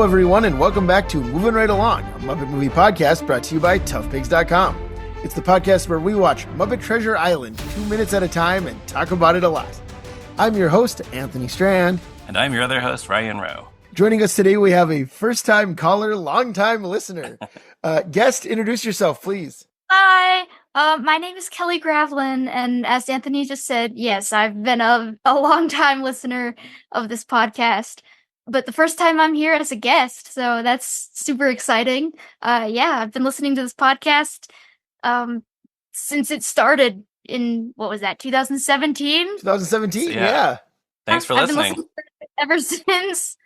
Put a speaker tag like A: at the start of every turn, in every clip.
A: Hello, everyone, and welcome back to Moving Right Along, a Muppet movie podcast brought to you by toughpigs.com. It's the podcast where we watch Muppet Treasure Island 2 minutes at a time and talk about it a lot. I'm your host, Anthony Strand.
B: And I'm your other host, Ryan Rowe.
A: Joining us today, we have a first-time caller, long-time listener. Guest, introduce yourself, please.
C: Hi, my name is Kelly Gravlin, and as Anthony just said, yes, I've been a long-time listener of this podcast, but the first time I'm here as a guest, so that's super exciting. I've been listening to this podcast since it started in, 2017?
A: 2017,
B: So,
A: yeah.
B: Thanks for
C: I've been
B: listening.
C: ever since.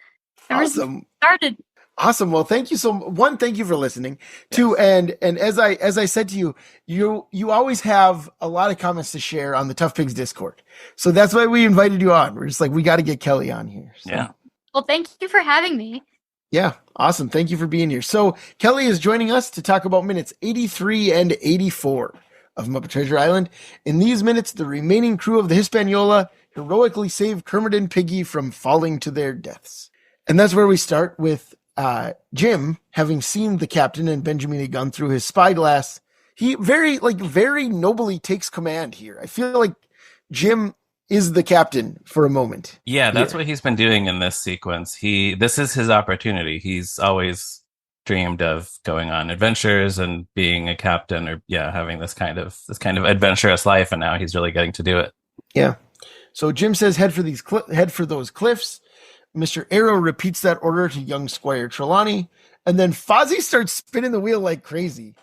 A: Awesome.
C: Started.
A: Awesome. Well, thank you thank you for listening. Two, and as I said to you, you always have a lot of comments to share on the Tough Pigs Discord. So that's why we invited you on. We're just like, we got to get Kelly on here. So.
B: Yeah.
C: Well, thank you for having me.
A: Yeah. Awesome. Thank you for being here. So Kelly is joining us to talk about minutes 83 and 84 of Muppet Treasure Island. In these minutes, the remaining crew of the Hispaniola heroically save Kermit and Piggy from falling to their deaths. And that's where we start with Jim, having seen the captain and Benjamin Gunn through his spyglass. He very nobly takes command here. I feel like Jim is the captain for a moment.
B: Yeah, that's what he's been doing in this sequence. This is his opportunity. He's always dreamed of going on adventures and being a captain, or having this kind of adventurous life, and now he's really getting to do it.
A: Yeah. So Jim says, head for those cliffs. Mr. Arrow repeats that order to young Squire Trelawney, and then Fozzie starts spinning the wheel like crazy.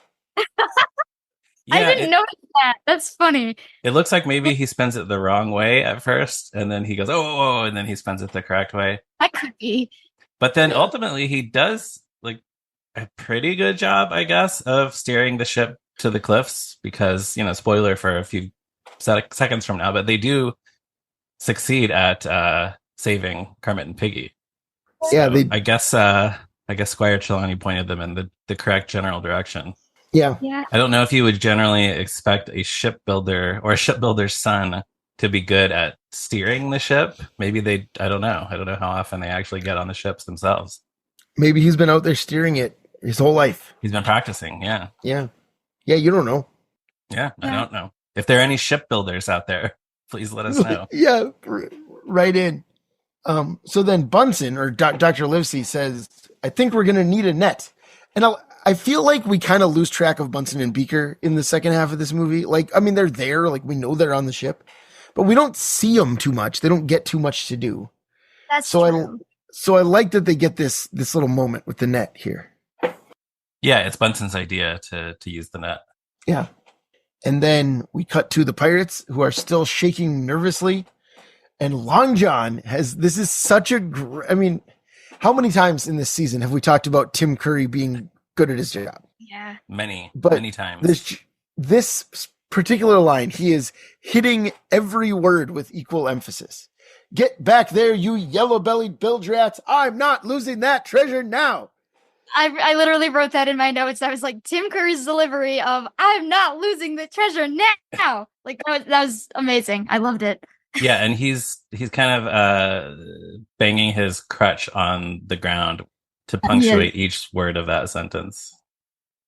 C: I didn't notice that. That's funny.
B: It looks like maybe he spins it the wrong way at first, and then he goes, oh, and then he spins it the correct way.
C: That could be.
B: But then ultimately he does like a pretty good job, I guess, of steering the ship to the cliffs, because, spoiler for a few seconds from now, but they do succeed at saving Kermit and Piggy.
A: Yeah,
B: so I guess Squire Trelawney pointed them in the correct general direction.
A: Yeah.
B: I don't know if you would generally expect a shipbuilder or a shipbuilder's son to be good at steering the ship. Maybe I don't know. I don't know how often they actually get on the ships themselves.
A: Maybe he's been out there steering it his whole life.
B: He's been practicing, yeah.
A: Yeah. Yeah, you don't know.
B: Yeah, I don't know. If there are any shipbuilders out there, please let us know.
A: Yeah, right in. So then Bunsen, or Dr. Livesey, says, I think we're going to need a net. And I feel like we kind of lose track of Bunsen and Beaker in the second half of this movie. They're there. We know they're on the ship, but we don't see them too much. They don't get too much to do.
C: That's true.
A: So I like that they get this little moment with the net here.
B: Yeah, it's Bunsen's idea to use the net.
A: Yeah. And then we cut to the pirates, who are still shaking nervously. And Long John this is such how many times in this season have we talked about Tim Curry being good at his job?
C: Yeah.
B: Many times.
A: This particular line, he is hitting every word with equal emphasis. Get back there, you yellow-bellied bilge rats. I'm not losing that treasure now.
C: I literally wrote that in my notes. I was like, Tim Curry's delivery of "I'm not losing the treasure now." That was amazing. I loved it.
B: Yeah, and he's kind of banging his crutch on the ground to punctuate each word of that sentence.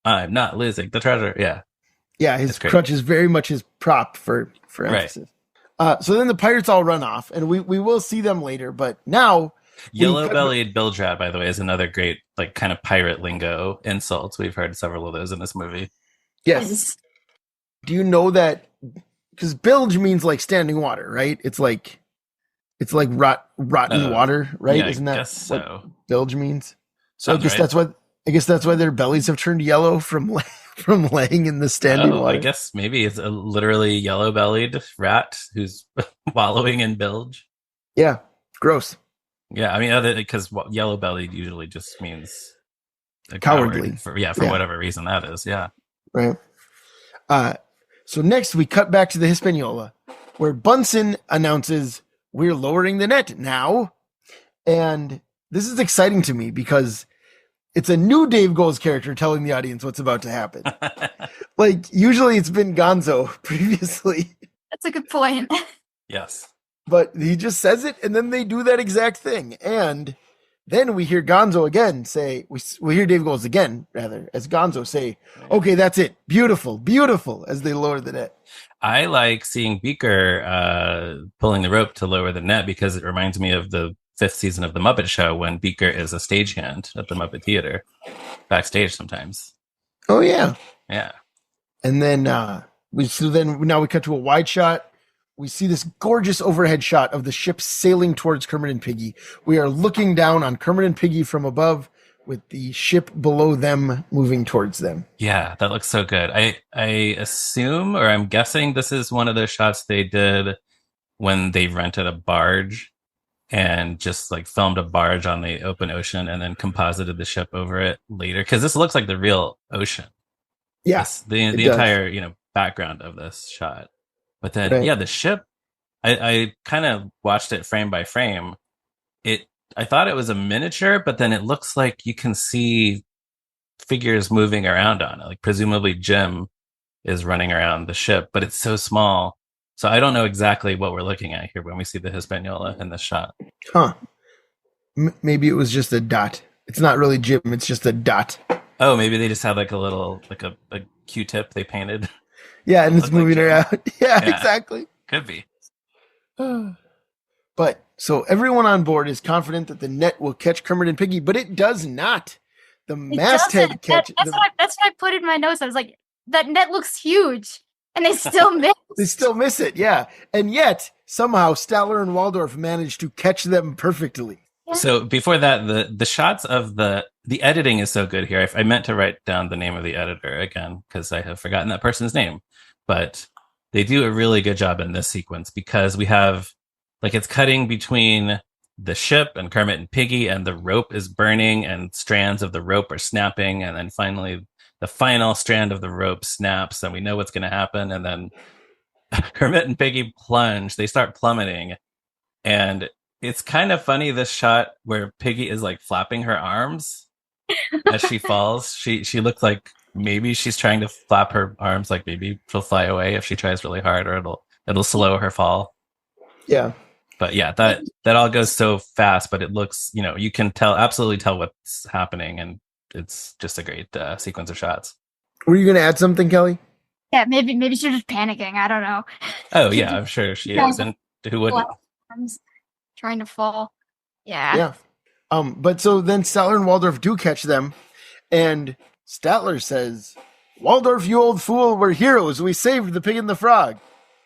B: I'm not losing the treasure. Yeah.
A: Yeah, his crutch is very much his prop for emphasis. Right. So then the pirates all run off, and we will see them later, but now...
B: Yellow-bellied bilge rat, by the way, is another great kind of pirate lingo insult. We've heard several of those in this movie.
A: Yes. Do you know that... Because bilge means standing water, right? It's like rotten water, right?
B: Yeah,
A: Isn't that what
B: so.
A: Bilge means? So
B: Sounds
A: I guess that's why their bellies have turned yellow from laying in the standing water.
B: I guess maybe it's a literally yellow-bellied rat who's wallowing in bilge.
A: Yeah, gross.
B: Yeah, I mean, because yellow-bellied usually just means
A: cowardly.
B: For whatever reason that is. Yeah.
A: Right. So next we cut back to the Hispaniola, where Bunsen announces, we're lowering the net now. And this is exciting to me because it's a new Dave Goelz character telling the audience what's about to happen. Usually it's been Gonzo previously.
C: That's a good point.
B: Yes.
A: But he just says it, and then they do that exact thing. And Then we hear Gonzo again say, we hear Dave Goelz again, rather, as Gonzo say, okay, that's it. Beautiful, beautiful, as they lower the net.
B: I like seeing Beaker pulling the rope to lower the net because it reminds me of the 5th season of The Muppet Show when Beaker is a stagehand at the Muppet Theater, backstage sometimes.
A: Oh, yeah.
B: Yeah.
A: And then now we cut to a wide shot. We see this gorgeous overhead shot of the ship sailing towards Kermit and Piggy. We are looking down on Kermit and Piggy from above with the ship below them moving towards them.
B: Yeah, that looks so good. I assume, or I'm guessing this is one of those shots they did when they rented a barge and just like filmed a barge on the open ocean and then composited the ship over it later. Because this looks like the real ocean.
A: Yes,
B: the entire background of this shot. But then, right. The ship, I kind of watched it frame by frame. I thought it was a miniature, but then it looks like you can see figures moving around on it. Like presumably Jim is running around the ship, but it's so small. So I don't know exactly what we're looking at here when we see the Hispaniola in this shot.
A: Huh. Maybe it was just a dot. It's not really Jim. It's just a dot.
B: Oh, maybe they just had like a little, like a Q-tip they painted.
A: Yeah, and it's moving around. Yeah, exactly.
B: Could be.
A: But so everyone on board is confident that the net will catch Kermit and Piggy, but it does not. The masthead catches.
C: That's what I put in my notes. I was like, that net looks huge, and they still miss.
A: They still miss it, yeah. And yet somehow Statler and Waldorf managed to catch them perfectly.
B: Yeah. So before that, the shots of the editing is so good here. I meant to write down the name of the editor again because I have forgotten that person's name. But they do a really good job in this sequence because we have, like, it's cutting between the ship and Kermit and Piggy, and the rope is burning and strands of the rope are snapping. And then finally, the final strand of the rope snaps and we know what's going to happen. And then Kermit and Piggy plunge. They start plummeting. And it's kind of funny, this shot where Piggy is like flapping her arms as she falls. She looks like maybe she's trying to flap her arms, like maybe she'll fly away if she tries really hard, or it'll slow her fall.
A: Yeah.
B: But yeah, that all goes so fast, but it looks, you can absolutely tell what's happening, and it's just a great sequence of shots.
A: Were you going to add something, Kelly?
C: Yeah, maybe she's just panicking. I don't know.
B: Oh yeah, I'm sure she is, and who wouldn't?
C: Trying to fall. Yeah.
A: Yeah. But so then Statler and Waldorf do catch them, and Statler says, "Waldorf, you old fool, we're heroes. We saved the pig and the frog."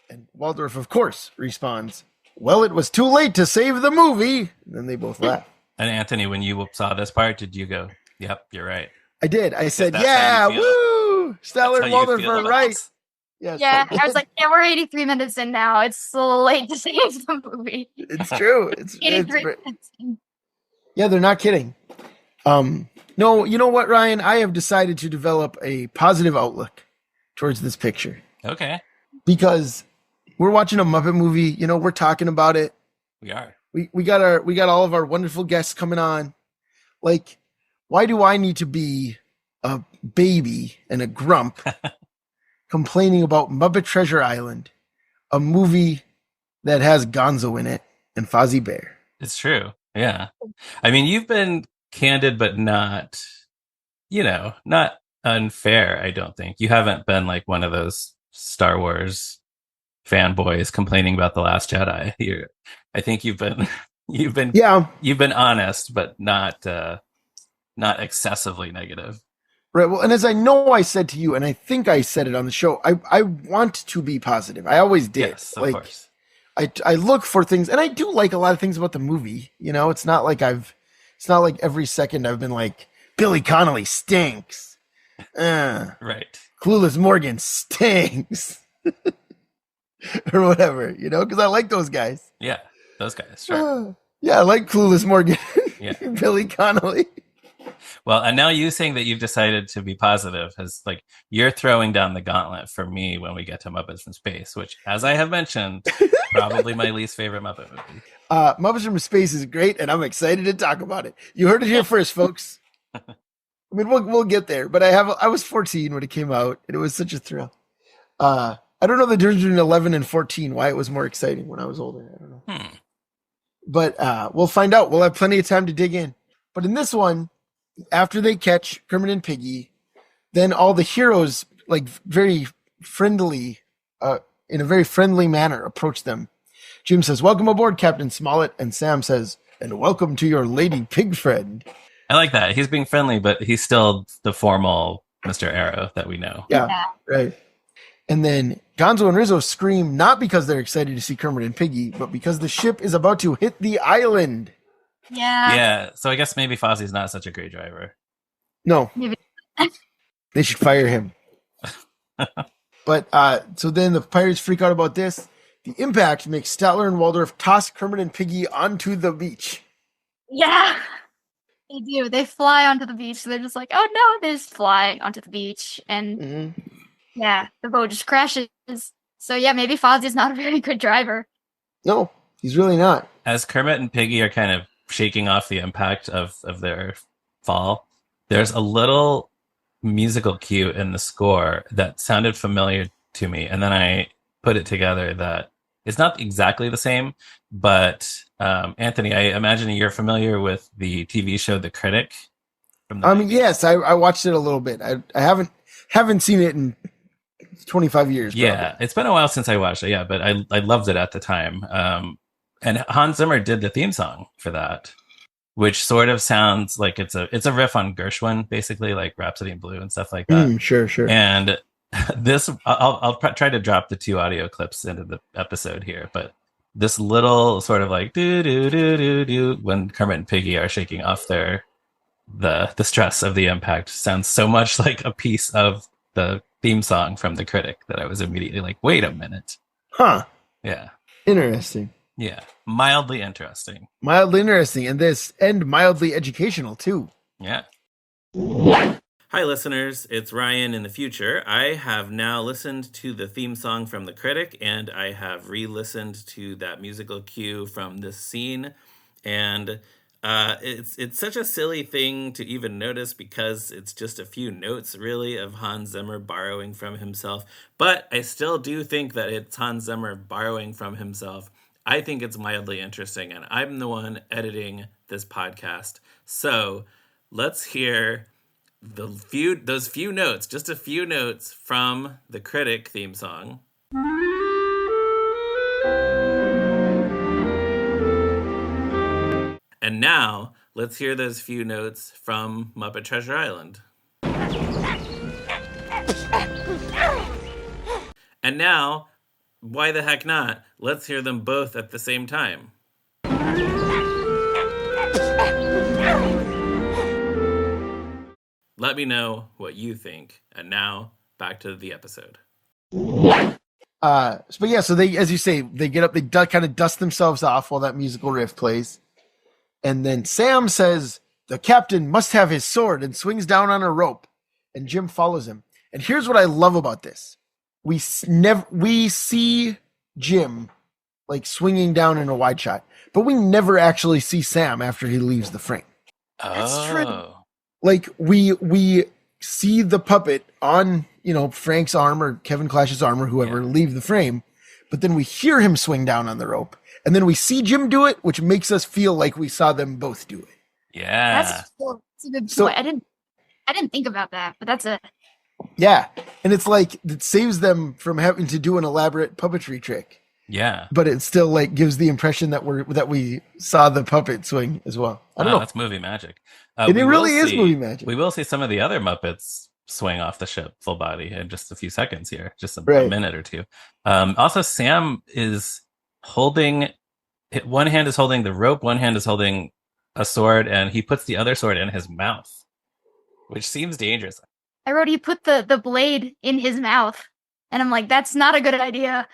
A: And Waldorf, of course, responds, "Well, it was too late to save the movie." And then they both laugh.
B: And Anthony, when you saw this part, did you go, "Yep, you're right"?
A: I did. I said, "Yeah, woo! Statler and Waldorf are right."
C: Yes, yeah, I was like, "Yeah, we're 83 minutes in now. It's a little late to save the movie."
A: It's true. It's
C: 83 minutes in.
A: Yeah, they're not kidding. No, you know what, Ryan? I have decided to develop a positive outlook towards this picture.
B: Okay.
A: Because we're watching a Muppet movie. We're talking about it.
B: We are.
A: We got all of our wonderful guests coming on. Like, why do I need to be a baby and a grump complaining about Muppet Treasure Island, a movie that has Gonzo in it and Fozzie Bear?
B: It's true. Yeah. I mean, you've been candid, but not, not unfair, I don't think. You haven't been like one of those Star Wars fanboys complaining about The Last Jedi. I think you've been honest, but not excessively negative.
A: Right. Well, and as I know I said to you, and I think I said it on the show, I want to be positive. I always did.
B: Yes, of course.
A: I look for things, and I do like a lot of things about the movie. It's not like every second I've been like, Billy Connolly stinks.
B: Right.
A: Clueless Morgan stinks. Or whatever, because I like those guys.
B: Yeah, those guys, sure.
A: Yeah, I like Clueless Morgan.
B: Yeah.
A: Billy Connolly.
B: Well, and now you saying that you've decided to be positive has, like, you're throwing down the gauntlet for me when we get to Muppets from Space, which, as I have mentioned, probably my least favorite Muppet movie.
A: Muppets from Space is great, and I'm excited to talk about it. You heard it here first, folks. I mean, we'll get there, but I was 14 when it came out, and it was such a thrill. I don't know the difference between 11 and 14, why it was more exciting when I was older. I don't know. But we'll find out. We'll have plenty of time to dig in. But in this one, after they catch Kermit and Piggy, then all the heroes, like very friendly, in a very friendly manner, approach them. Jim says, "Welcome aboard, Captain Smollett," and Sam says, "And welcome to your lady pig friend."
B: I like that. He's being friendly, but he's still the formal Mr. Arrow that we know.
A: Yeah, right. And then Gonzo and Rizzo scream not because they're excited to see Kermit and Piggy, but because the ship is about to hit the island.
B: Yeah. So I guess maybe Fozzie's not such a great driver.
A: No.
C: Maybe.
A: They should fire him. But so then the pirates freak out about this. The impact makes Statler and Waldorf toss Kermit and Piggy onto the beach.
C: Yeah. They do. They fly onto the beach. So they're just like, oh no, they just fly onto the beach. And yeah, the boat just crashes. So yeah, maybe Fozzie's not a very good driver.
A: No, he's really not.
B: As Kermit and Piggy are kind of shaking off the impact of their fall, there's a little musical cue in the score that sounded familiar to me. And then I put it together that it's not exactly the same, but Anthony, I imagine you're familiar with the TV show The Critic. From the
A: Yes, I watched it a little bit. I haven't seen it in 25 years.
B: Yeah,
A: probably.
B: it's been a while since I watched it. Yeah, but I loved it at the time. And Hans Zimmer did the theme song for that, which sort of sounds like it's a riff on Gershwin, basically, like Rhapsody in Blue and stuff like that.
A: Sure.
B: And this, I'll try to drop the 2 audio clips into the episode here, but this little sort of like do do do do do when Kermit and Piggy are shaking off the stress of the impact sounds so much like a piece of the theme song from The Critic that I was immediately like, wait a minute.
A: Huh.
B: Yeah.
A: Interesting.
B: Yeah. Mildly interesting.
A: Mildly interesting. And mildly educational too.
B: Yeah. Hi, listeners. It's Ryan in the future. I have now listened to the theme song from The Critic, and I have re-listened to that musical cue from this scene. And it's such a silly thing to even notice because it's just a few notes, really, of Hans Zimmer borrowing from himself. But I still do think that it's Hans Zimmer borrowing from himself. I think it's mildly interesting, and I'm the one editing this podcast. So let's hear those few notes, just a few notes from the Critic theme song. And now, let's hear those few notes from Muppet Treasure Island. And now, why the heck not? Let's hear them both at the same time. Let me know what you think. And now, back to the episode.
A: But yeah, so they, as you say, they get up, they kind of dust themselves off while that musical riff plays. And then Sam says, "The captain must have his sword," and swings down on a rope. And Jim follows him. And here's what I love about this. We see Jim like swinging down in a wide shot, but we never actually see Sam after he leaves the frame.
C: That's true.
A: Like we see the puppet on, Frank's arm or Kevin Clash's arm or whoever leave the frame, but then we hear him swing down on the rope, and then we see Jim do it, which makes us feel like we saw them both do it.
B: Yeah,
C: that's a good point. I didn't think about that, but that's
A: yeah, and it's like it saves them from having to do an elaborate puppetry trick.
B: Yeah,
A: but it still like gives the impression that we saw the puppet swing as well. I don't know.
B: That's movie magic.
A: And it really is movie magic.
B: We will see some of the other Muppets swing off the ship full body in just a few seconds here, just a minute or two. Also, Sam is holding, one hand is holding the rope, one hand is holding a sword, and he puts the other sword in his mouth, which seems dangerous.
C: I wrote he put the blade in his mouth, and I'm like, that's not a good idea.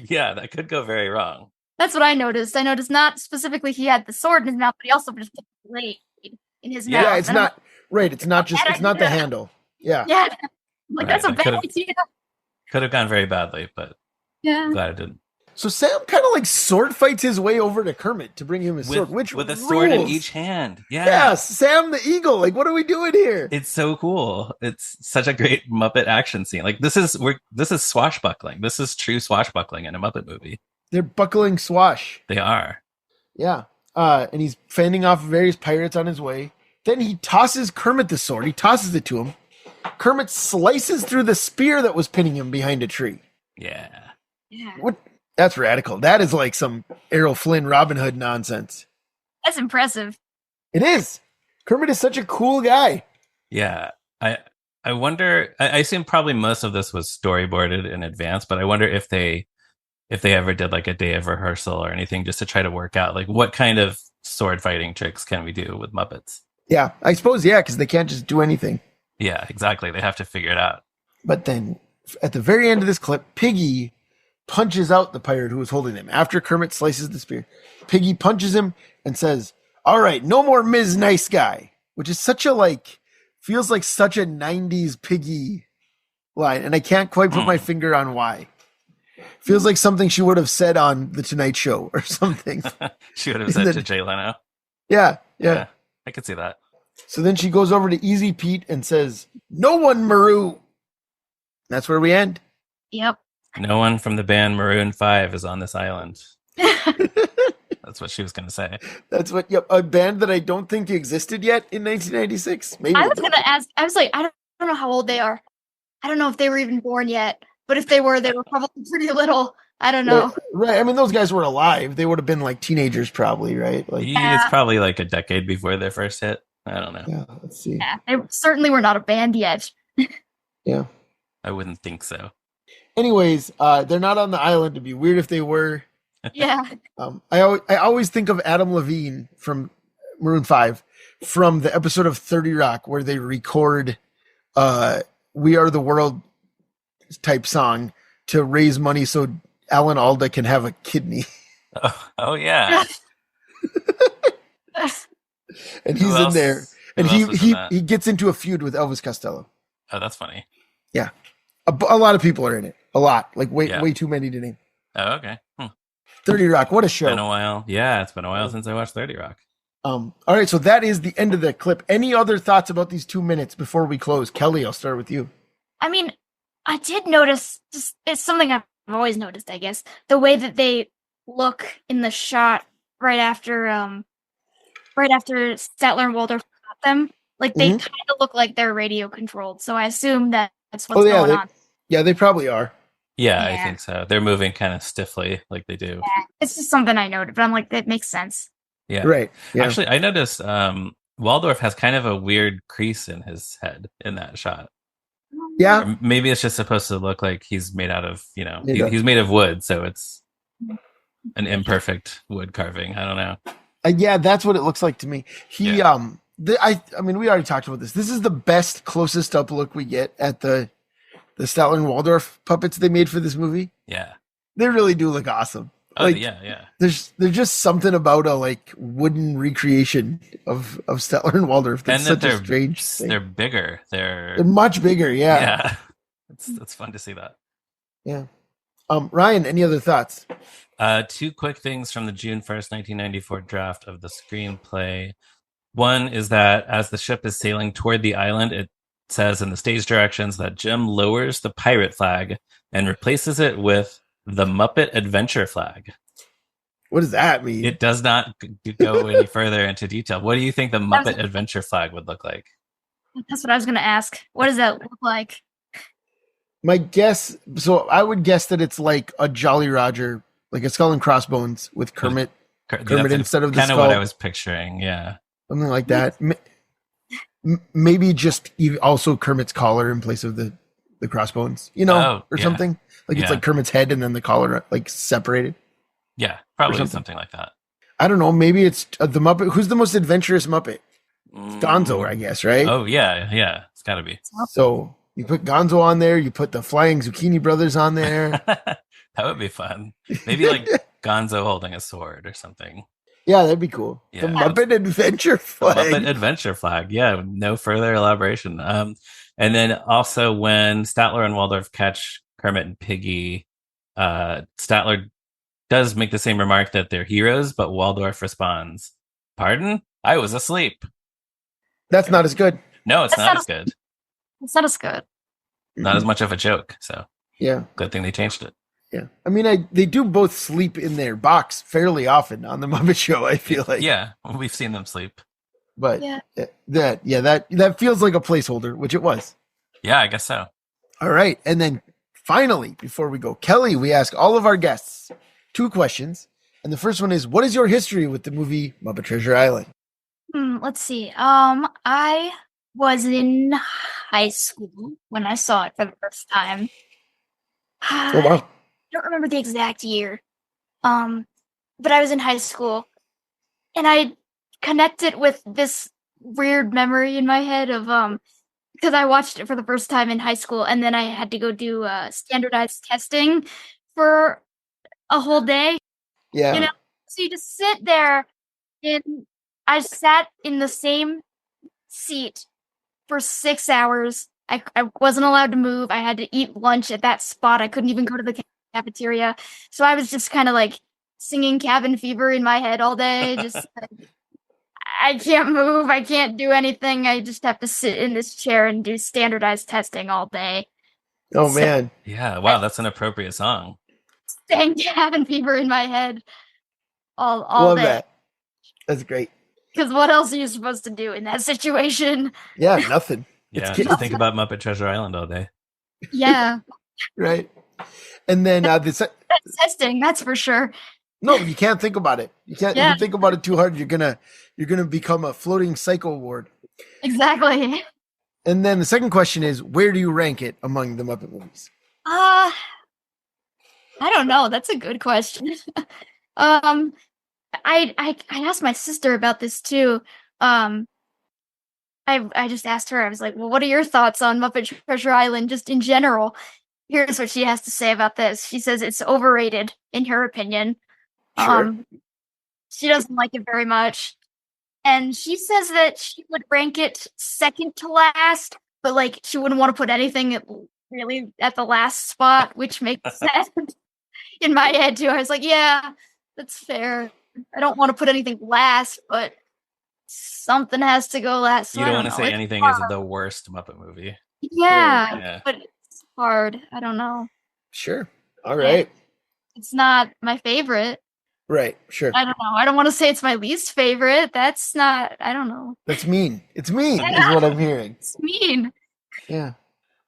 B: Yeah, that could go very wrong.
C: That's what I noticed. I noticed not specifically he had the sword in his mouth, but he also just put the blade in his mouth.
A: Yeah, it's not right. It's not just. It's not the handle. Yeah.
C: Yeah. Like that's a bad idea.
B: Could have gone very badly, but I'm glad it didn't.
A: So Sam kind of like sword fights his way over to Kermit to bring him his sword, which
B: with a sword in each hand. Yeah.
A: Yes, Sam the Eagle. Like, what are we doing here?
B: It's so cool. It's such a great Muppet action scene. Like this is swashbuckling. This is true swashbuckling in a Muppet movie.
A: They're buckling swash.
B: They are.
A: Yeah. And he's fending off various pirates on his way. Then he tosses Kermit the sword. He tosses it to him. Kermit slices through the spear that was pinning him behind a tree.
B: Yeah.
A: What? That's radical. That is like some Errol Flynn Robin Hood nonsense.
C: That's impressive.
A: It is. Kermit is such a cool guy.
B: Yeah. I wonder, I assume probably most of this was storyboarded in advance, but I wonder if they ever did like a day of rehearsal or anything just to try to work out like what kind of sword fighting tricks can we do with Muppets.
A: Yeah, I suppose, yeah, because they can't just do anything.
B: Yeah, exactly. They have to figure it out.
A: But then at the very end of this clip, Piggy punches out the pirate who was holding him. After Kermit slices the spear, Piggy punches him and says, "All right, no more Ms. Nice Guy," which is such a feels like such a 90s Piggy line. And I can't quite put my finger on why. Feels like something she would have said on The Tonight Show or something.
B: She would have said to Jay Leno.
A: Yeah.
B: I could see that.
A: So then she goes over to Easy Pete and says, "No one, Maroon." That's where we end.
C: Yep.
B: No one from the band Maroon 5 is on this island. That's what she was going to say.
A: That's what, yep, a band that I don't think existed yet in 1996. Maybe.
C: I was going to ask, I was like, I don't know how old they are. I don't know if they were even born yet. But if they were probably pretty little. I don't know.
A: Right. I mean, those guys were alive. They would have been like teenagers probably, right?
B: It's probably like a decade before their first hit. I don't know.
A: Yeah, let's see.
C: Yeah, they certainly were not a band yet.
A: Yeah.
B: I wouldn't think so.
A: Anyways, they're not on the island. It'd be weird if they were.
C: Yeah.
A: I always think of Adam Levine from Maroon 5 from the episode of 30 Rock where they record "We Are the World" type song to raise money so Alan Alda can have a kidney.
B: Oh yeah.
A: And he's in there. And he gets into a feud with Elvis Costello.
B: Oh, that's funny.
A: Yeah. A lot of people are in it. A lot. Like way too many to name.
B: Oh, okay.
A: 30 Rock, what a show.
B: It's been a while. Yeah, it's been a while since I watched 30 Rock.
A: All right, so that is the end of the clip. Any other thoughts about these 2 minutes before we close? Kelly, I'll start with you.
C: I mean, I did notice, it's something I've always noticed, I guess, the way that they look in the shot right after Statler and Waldorf got them. Like, they kind of look like they're radio controlled, so I assume that's what's going on.
A: Yeah, they probably are.
B: Yeah, I think so. They're moving kind of stiffly like they do.
C: Yeah, it's just something I noted, but I'm like, that makes sense.
B: Yeah.
A: Right. Yeah.
B: Actually, I noticed Waldorf has kind of a weird crease in his head in that shot.
A: Yeah.
B: Or maybe it's just supposed to look like he's made out of, he's made of wood, so it's an imperfect wood carving. I don't know.
A: Yeah, that's what it looks like to me. I mean, we already talked about this. This is the best, closest up look we get at the Statler and Waldorf puppets they made for this movie.
B: Yeah.
A: They really do look awesome.
B: Oh, yeah.
A: There's just something about a wooden recreation of Statler and Waldorf that's such a strange thing.
B: They're bigger. They're
A: much bigger, yeah.
B: Yeah. It's fun to see that.
A: Yeah. Ryan, any other thoughts?
B: 2 quick things from the June 1st, 1994 draft of the screenplay. One is that as the ship is sailing toward the island, it says in the stage directions that Jim lowers the pirate flag and replaces it with the Muppet Adventure Flag.
A: What does that mean?
B: It does not go any further into detail. What do you think the Muppet Adventure Flag would look like?
C: That's what I was going to ask. What does that look like?
A: My guess, so I would guess that it's like a Jolly Roger, like a skull and crossbones with Kermit instead of the skull.
B: Kind of what I was picturing, yeah.
A: Something like that. Maybe just also Kermit's collar in place of the crossbones, or something. It's like Kermit's head and then the collar separated.
B: Yeah, probably something like that.
A: I don't know. Maybe it's the Muppet. Who's the most adventurous Muppet? Gonzo, I guess, right?
B: Oh, yeah. It's got to be.
A: So you put Gonzo on there. You put the Flying Zucchini Brothers on there.
B: That would be fun. Maybe like Gonzo holding a sword or something.
A: Yeah, that'd be cool.
B: Yeah.
A: The Muppet Adventure Flag.
B: The Muppet Adventure Flag. Yeah, no further elaboration. And then also when Statler and Waldorf catch Kermit and Piggy, Statler does make the same remark that they're heroes, but Waldorf responds, "Pardon? I was asleep."
A: That's not as good.
B: No, it's not as good.
C: It's not as good.
B: Not as much of a joke. So
A: yeah,
B: good thing they changed it.
A: Yeah, I mean, they do both sleep in their box fairly often on the Muppet Show. I feel like.
B: Yeah, we've seen them sleep.
A: But
C: Yeah.
A: that feels like a placeholder, which it was.
B: Yeah, I guess so.
A: All right. And then finally, before we go, Kelly, we ask all of our guests 2 questions. And the first one is, what is your history with the movie Muppet Treasure Island?
C: Let's see. I was in high school when I saw it for the first time.
A: Oh,
C: I
A: wow.
C: don't remember the exact year. But I was in high school, and I connected with this weird memory in my head of because I watched it for the first time in high school, and then I had to go do standardized testing for a whole day.
A: Yeah.
C: You know, so you just sit there, and I sat in the same seat for 6 hours. I wasn't allowed to move. I had to eat lunch at that spot. I couldn't even go to the cafeteria. So I was just kind of like singing Cabin Fever in my head all day. Just like, I can't move. I can't do anything. I just have to sit in this chair and do standardized testing all day.
A: Oh,
C: So-
A: man.
B: Yeah, wow, that's an appropriate song.
C: Sang Cabin Fever in my head all
A: Love
C: day.
A: that. That's great.
C: Because what else are you supposed to do in that situation?
A: Yeah, nothing.
B: Yeah,
A: It's-
B: just think about Muppet Treasure Island all day.
C: Yeah,
A: Right. And then
C: that's testing. That's for sure.
A: no, you can't think about it. You can't. If
C: Yeah.
A: you think about it too hard, you're gonna become a floating psycho ward.
C: Exactly.
A: And then the second question is, where do you rank it among the Muppet movies?
C: I don't know. That's a good question. I asked my sister about this too. I just asked her. I was like, "Well, what are your thoughts on Muppet Treasure Island, just in general?" Here's what she has to say about this. She says it's overrated, in her opinion.
A: Sure.
C: She doesn't like it very much, and she says that she would rank it second to last, but like she wouldn't want to put anything really at the last spot, which makes sense in my head too. I was like, yeah, that's fair. I don't want to put anything last, but something has to go last. So
B: You
C: I
B: don't want to
C: know.
B: say
C: It's
B: anything
C: hard.
B: is the worst Muppet movie.
C: Yeah,
B: Yeah.
C: but it's hard. I don't know.
A: Sure. All right.
C: It's not my favorite.
A: Right. Sure.
C: I don't know. I don't want to say it's my least favorite. That's not. I don't know.
A: That's mean. It's mean, is what I'm hearing.
C: It's mean.
A: Yeah.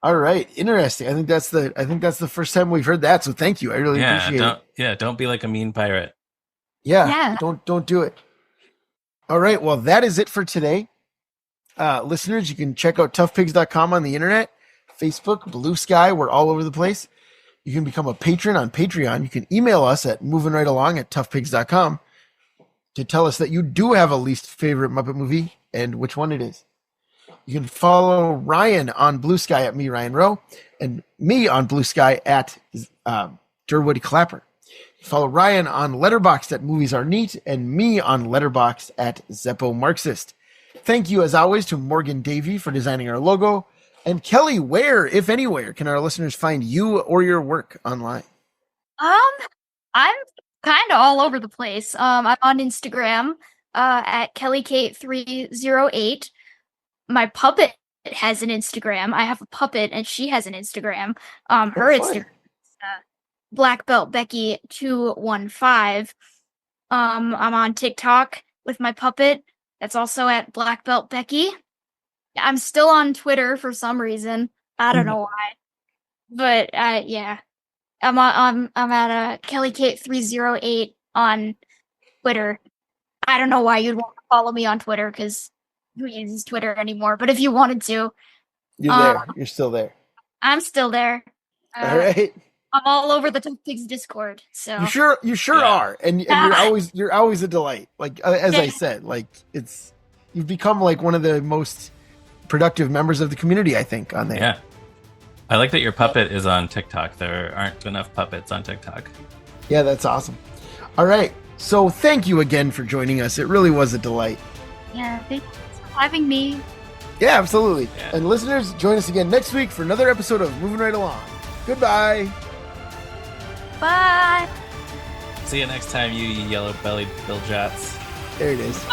A: All right. Interesting. I think that's the first time we've heard that. So thank you. I really appreciate it.
B: Don't be like a mean pirate.
A: Yeah.
C: Yeah.
A: Don't do it. All right. Well, that is it for today. Listeners, you can check out toughpigs.com on the internet, Facebook, Blue Sky. We're all over the place. You can become a patron on Patreon. You can email us at movingrightalong@toughpigs.com to tell us that you do have a least favorite Muppet movie and which one it is. You can follow Ryan on Blue Sky at me, Ryan Rowe, and me on Blue Sky at Durwoody Clapper. Follow Ryan on Letterboxd at Movies Are Neat and me on Letterboxd at Zeppo Marxist. Thank you, as always, to Morgan Davy for designing our logo. And Kelly, where, if anywhere, can our listeners find you or your work online?
C: I'm kind of all over the place. I'm on Instagram at KellyKate308. My puppet has an Instagram. I have a puppet, and she has an Instagram. Her
A: fun.
C: Instagram is Black Belt Becky 215. I'm on TikTok with my puppet. That's also at Black Belt Becky. I'm still on Twitter for some reason. I don't know why, but yeah, I'm at KellyKate308 on Twitter. I don't know why you'd want to follow me on Twitter because who uses Twitter anymore? But if you wanted to,
A: You're there. You're still there.
C: I'm still there.
A: All right.
C: I'm all over the Tough Pigs Discord. So
A: You sure
B: Yeah.
A: are. And you're always a delight. Like, as I said, like you've become like one of the most productive members of the community, I think, on there.
B: Yeah. I like that your puppet is on TikTok. There aren't enough puppets on TikTok.
A: Yeah, that's awesome. All right. So thank you again for joining us. It really was a delight.
C: yeah, thanks for having me.
A: Yeah, absolutely.
B: Yeah.
A: And listeners, join us again next week for another episode of Moving Right Along. Goodbye.
C: Bye.
B: See you next time, you yellow-bellied Bill Jats.
A: There it is.